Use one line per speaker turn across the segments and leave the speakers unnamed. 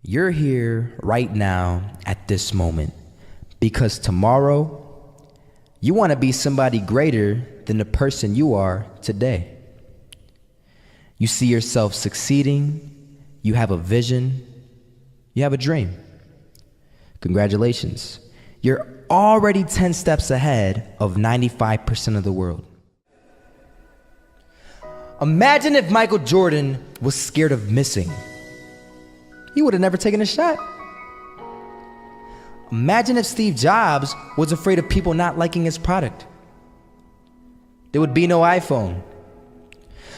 You're here right now at this moment because tomorrow you want to be somebody greater than the person you are today. You see yourself succeeding, you have a vision, you have a dream. Congratulations. You're already 10 steps ahead of 95% of the world. Imagine if Michael Jordan was scared of missing. He would have never taken a shot. Imagine if Steve Jobs was afraid of people not liking his product. There would be no iPhone.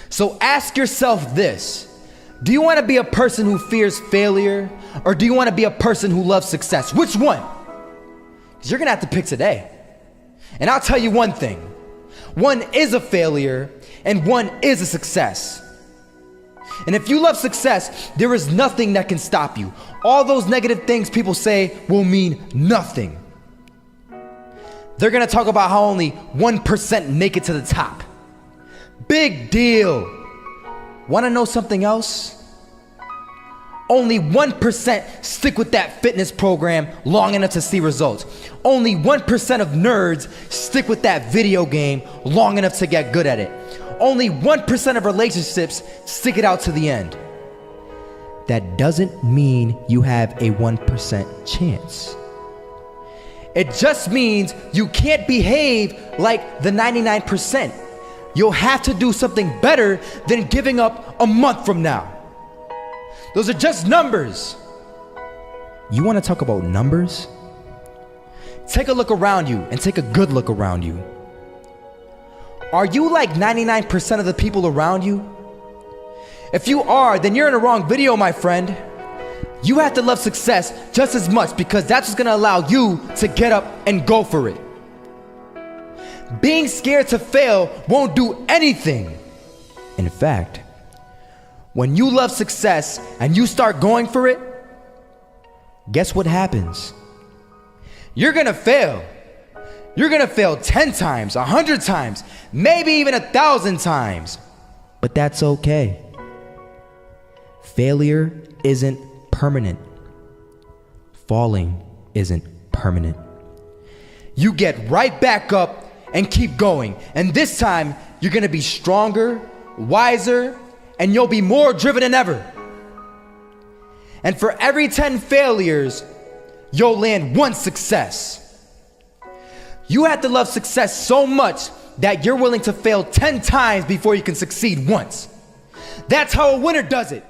So ask yourself this: do you want to be a person who fears failure, or do you want to be a person who loves success? Which one? Because you're going to have to pick today. And I'll tell you one thing: one is a failure and one is a success. And if you love success, there is nothing that can stop you. All those negative things people say will mean nothing. They're gonna talk about how only 1% make it to the top. Big deal. Wanna know something else? Only 1% stick with that fitness program long enough to see results. Only 1% of nerds stick with that video game long enough to get good at it. Only 1% of relationships stick it out to the end. That doesn't mean you have a 1% chance. It just means you can't behave like the 99%. You'll have to do something better than giving up a month from now. Those are just numbers. You want to talk about numbers? Take a look around you and take a good look around you. Are you like 99% of the people around you? If you are, then you're in the wrong video, my friend. You have to love success just as much because that's what's gonna allow you to get up and go for it. Being scared to fail won't do anything. In fact, when you love success and you start going for it, guess what happens? You're gonna fail. You're gonna fail 10 times, 100 times, maybe even 1,000 times. But that's okay. Failure isn't permanent. Falling isn't permanent. You get right back up and keep going. And this time, you're gonna be stronger, wiser, and you'll be more driven than ever. And for every 10 failures, you'll land one success. You have to love success so much that you're willing to fail 10 times before you can succeed once. That's how a winner does it.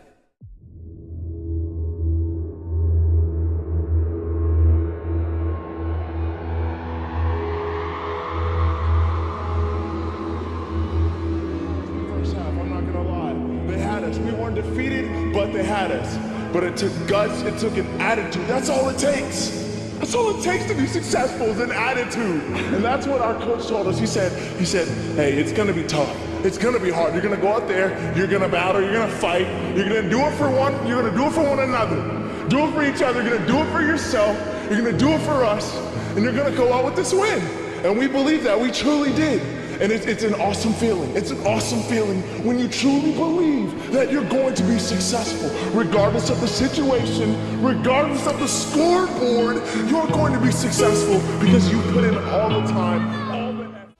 First half, I'm not gonna lie. They had us. We weren't defeated, but they had us. But it took guts, it took an attitude. That's all it takes. That's all it takes to be successful is an attitude. And that's what our coach told us. He said, hey, it's gonna be tough. It's gonna be hard. You're gonna go out there, you're gonna battle, you're gonna fight, you're gonna do it for one, you're gonna do it for one another. Do it for each other, you're gonna do it for yourself, you're gonna do it for us, and you're gonna go out with this win. And we believe that, we truly did. And it's an awesome feeling. It's an awesome feeling when you truly believe that you're going to be successful. Regardless of the situation, regardless of the scoreboard, you're going to be successful because you put in all the time, all the effort.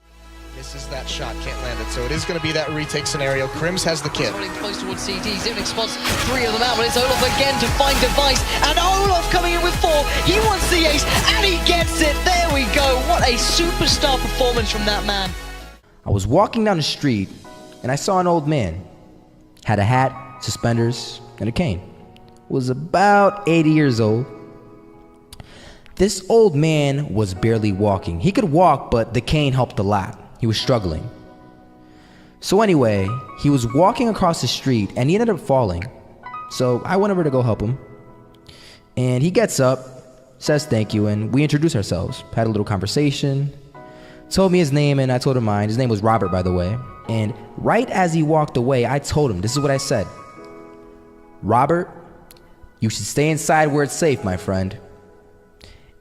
Misses that shot, can't land it. So it is going to be that retake scenario. Crims has the kit.
Running close towards CD. Zivnik spots 3 of them out, but it's Olaf again to find device. And Olaf coming in with 4. He wants the ace, and he gets it. There we go. What a superstar performance from that man.
I was walking down the street and I saw an old man. Had a hat, suspenders, and a cane. Was about 80 years old. This old man was barely walking. He could walk, but the cane helped a lot. He was struggling. So anyway, he was walking across the street and he ended up falling. So I went over to go help him. And he gets up, says thank you, and we introduced ourselves. Had a little conversation. Told me his name and I told him mine. His name was Robert, by the way. And right as he walked away, I told him, this is what I said. Robert, you should stay inside where it's safe, my friend.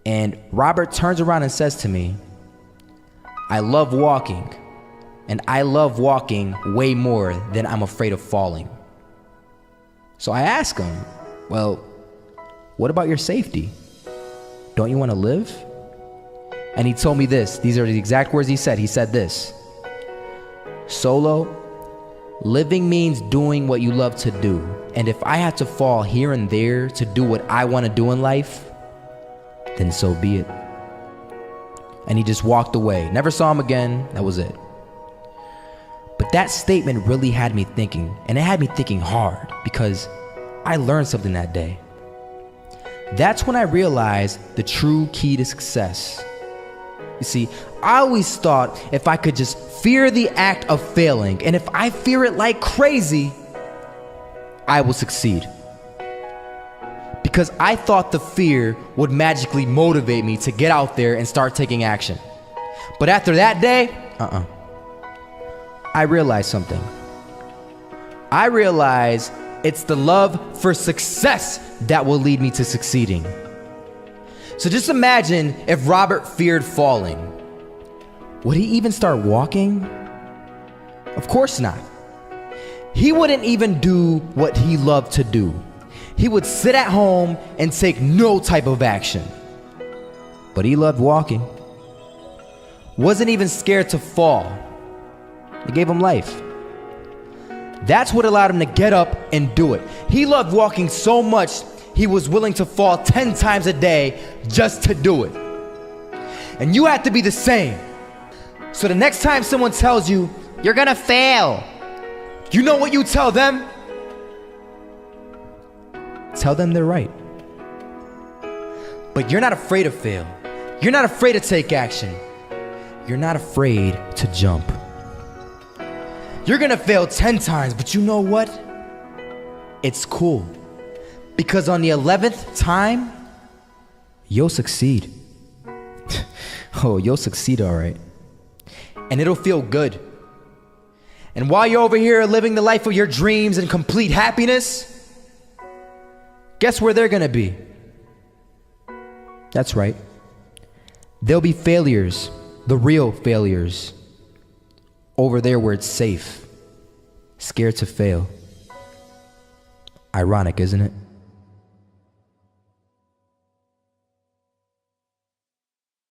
And Robert turns around and says to me, I love walking, and I love walking way more than I'm afraid of falling. So I asked him, well, What about your safety? Don't you want to live? And he told me this. These are the exact words he said. He said this: Solo, living means doing what you love to do. And if I had to fall here and there to do what I want to do in life, then so be it. And he just walked away. Never saw him again. That was it. But that statement really had me thinking, and it had me thinking hard, because I learned something that day. That's when I realized the true key to success. You see, I always thought if I could just fear the act of failing, and if I fear it like crazy, I will succeed. Because I thought the fear would magically motivate me to get out there and start taking action. But after that day, I realized something. I realized it's the love for success that will lead me to succeeding. So just imagine if Robert feared falling. Would he even start walking? Of course not. He wouldn't even do what he loved to do. He would sit at home and take no type of action. But he loved walking. Wasn't even scared to fall. It gave him life. That's what allowed him to get up and do it. He loved walking so much, he was willing to fall 10 times a day just to do it. And you have to be the same. So the next time someone tells you, you're gonna fail, you know what you tell them? Tell them they're right. But you're not afraid to fail. You're not afraid to take action. You're not afraid to jump. You're gonna fail 10 times, but you know what? It's cool. Because on the 11th time, you'll succeed. Oh, you'll succeed, all right. And it'll feel good. And while you're over here living the life of your dreams and complete happiness, guess where they're gonna be? That's right. They'll be failures, the real failures. Over there where it's safe, scared to fail. Ironic, isn't it?